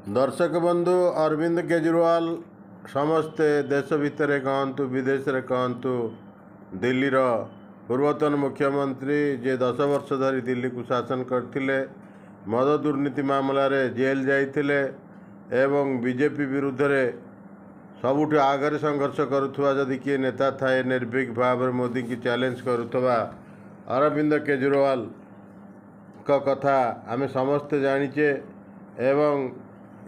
दर्शक बंधु अरविंद केजरीवाल समस्ते देश भितर कहतु विदेश में कहतु दिल्लीर पूर्वतन मुख्यमंत्री जे 10 वर्ष धरी दिल्ली को शासन करथिले, मद दुर्नीति मामला रे जेल जाइथिले एवं बीजेपी विरुद्ध रे सबुठ आगे संघर्ष करुवा जदि किए नेता थाए निर्भीक भाव मोदी की चैलेंज करुवा अरविंद केजरीवाल का कथा आमे समस्ते जानिचे। एवं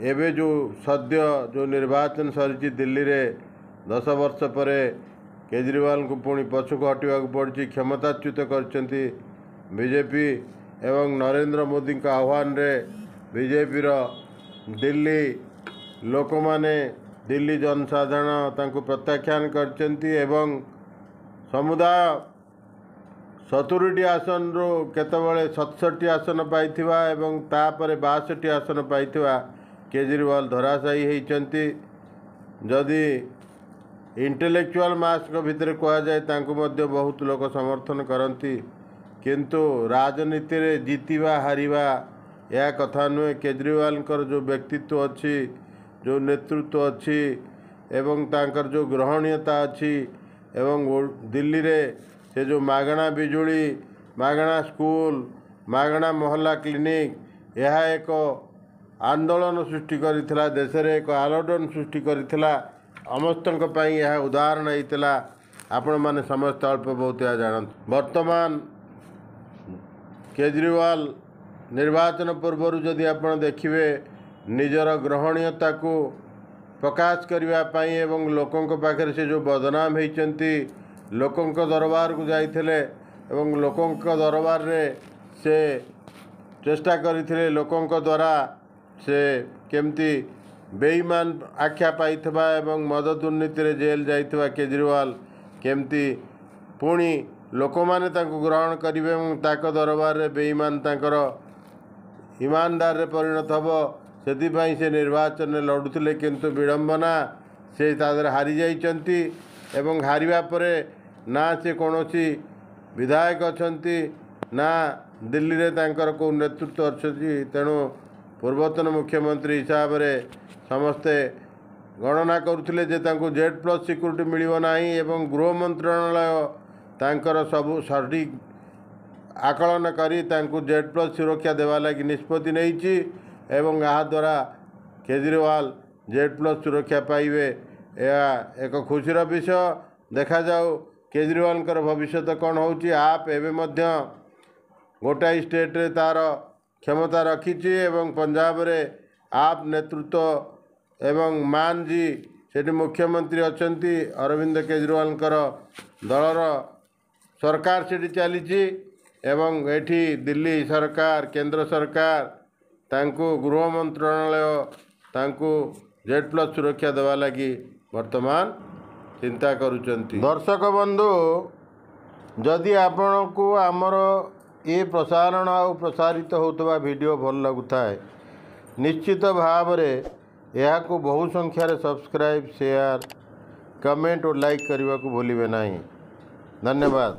एवं जो सद्य जो निर्वाचन सरी दिल्ली रे 10 वर्ष पर केजरीवाल को पुणी पछक हटवा पड़ी क्षमताच्युत करछंती बीजेपी एवं नरेंद्र मोदी का आह्वान रे बीजेपी दिल्ली लोक माने दिल्ली जनसाधारण तांको प्रत्याख्यान करछंती एवं समुदाय 70 आसन रो केतबळे 67 आसन पाइथिबा एवं तापर 62 आसन पाइथिबा केजरीवाल धराशायी होइचंती। जदि इंटेलेक्चुअल मास को भितर कहा जाए तांको मध्य बहुत लोग समर्थन करती, किंतु राजनीति रे जीतिबा हारिबा यह कथा नुहे। केजरीवाल जो व्यक्तित्व अच्छी, जो नेतृत्व अच्छी एवं तांकर जो ग्रहणीयता अच्छी एवं दिल्ली रे से जो मागणा बिजुली, मागणा स्कूल, मागणा मोहल्ला क्लिनिक यह एक आंदोलन सृष्टि करिथिला, देश रे एक आलोड़न सृष्टि करिथिला। समस्तक पई यह उदाहरण होइतिला। आपण माने समस्त अल्प बहुत यह जानत। वर्तमान केजरीवाल निर्वाचन पूर्व जदि आपण देखिबे निजर ग्रहणीयता को प्रकाश करबा पई एवं लोकंक पाखरे से जो बदनाम होइचंती, लोकंक दरबार को जाइथिले एवं लोकंक दरबार रे से चेष्टा करथिले लोकंक द्वारा से केमती बेईमान आख्या पाइथबा एवं मद दुर्नीति रे जेल जाइथबा केजरीवाल केमती पुणी लोक माने तांको ग्रहण करिवे एवं ताको दरबार रे बेईमान तांकर ईमानदार रे परिणत हबो। सेदिपाई से निर्वाचन में लड़ुथिले, किंतु विडंबना से तादर हारी जाइचंती एवं हारिबा परे ना से कौनसी विधायक अछंती ना दिल्ली रे तांकर को नेतृत्व अच्छी। तेणु पूर्वतन मुख्यमंत्री हिसाब रे समस्ते गणना करुथिले जे तांको Z+ सिक्यूरीटी मिलिबो नाही एवं गृह मंत्रालय तांकर सबु सटीक आकलन करी तांको Z+ सुरक्षा देवा लगी निष्पत्ति नहींची एवं यह द्वारा केजरीवाल Z+ सुरक्षा पाइबे। यह एक खुशीर विषय। देखा जाऊ केजरीवाल भविष्य कौन होची। आप एवं मध्य गोटाई स्टेट रे तार क्षमता रखी एवं पंजाब रे आप नेतृत्व एवं मान जी सेठी मुख्यमंत्री अछंती। अरविंद केजरीवाल दलर सरकार सेठी चली एवं एठी दिल्ली सरकार केंद्र सरकार तांको गृह मंत्रालय तांको Z+ सुरक्षा देवा लगी वर्तमान चिंता करुचंती। दर्शक बंधु जदि आपण को आमर ये प्रसारण आ प्रसारित होतबा वीडियो भल लगुथाए निश्चित भाव रे यह को बहु संख्यार सब्सक्राइब शेयर कमेंट और लाइक करने को भूलिबे नहीं। धन्यवाद।